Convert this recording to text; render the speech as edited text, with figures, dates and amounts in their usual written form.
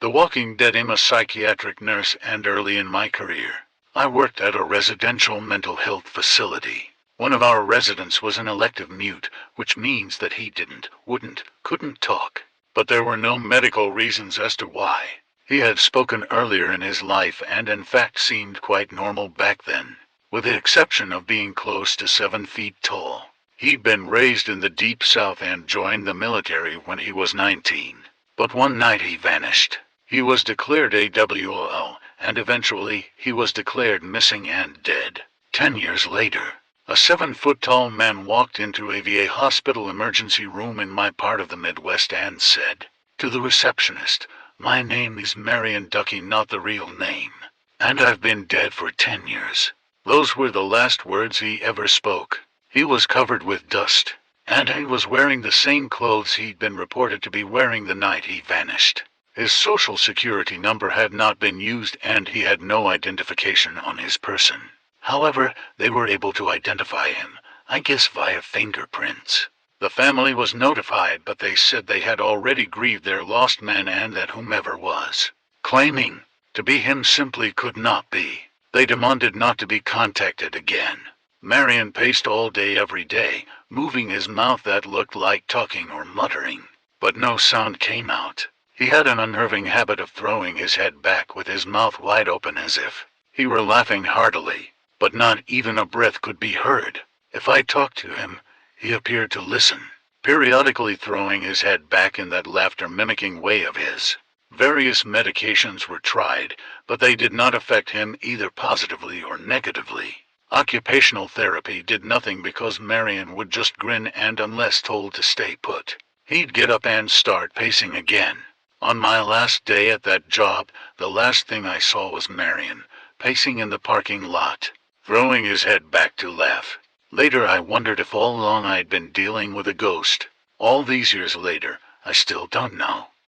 The Walking Dead. I'm a psychiatric nurse, and early in my career, I worked at a residential mental health facility. One of our residents was an elective mute, which means that he couldn't talk. But there were no medical reasons as to why. He had spoken earlier in his life and in fact seemed quite normal back then, with the exception of being close to 7 feet tall. He'd been raised in the Deep South and joined the military when he was 19. But one night he vanished. He was declared AWOL, and eventually he was declared missing and dead. 10 years later, a 7-foot-tall man walked into a VA hospital emergency room in my part of the Midwest and said to the receptionist, "My name is Marion Ducky, not the real name, and I've been dead for 10 years. Those were the last words he ever spoke. He was covered with dust, and he was wearing the same clothes he'd been reported to be wearing the night he vanished. His social security number had not been used and he had no identification on his person. However, they were able to identify him, I guess via fingerprints. The family was notified, but they said they had already grieved their lost man and that whomever was claiming to be him simply could not be. They demanded not to be contacted again. Marion paced all day every day, moving his mouth that looked like talking or muttering, but no sound came out. He had an unnerving habit of throwing his head back with his mouth wide open as if he were laughing heartily, but not even a breath could be heard. If I talked to him, he appeared to listen, periodically throwing his head back in that laughter-mimicking way of his. Various medications were tried, but they did not affect him either positively or negatively. Occupational therapy did nothing because Marion would just grin and unless told to stay put, he'd get up and start pacing again. On my last day at that job, the last thing I saw was Marion, pacing in the parking lot, throwing his head back to laugh. Later I wondered if all along I'd been dealing with a ghost. All these years later, I still don't know.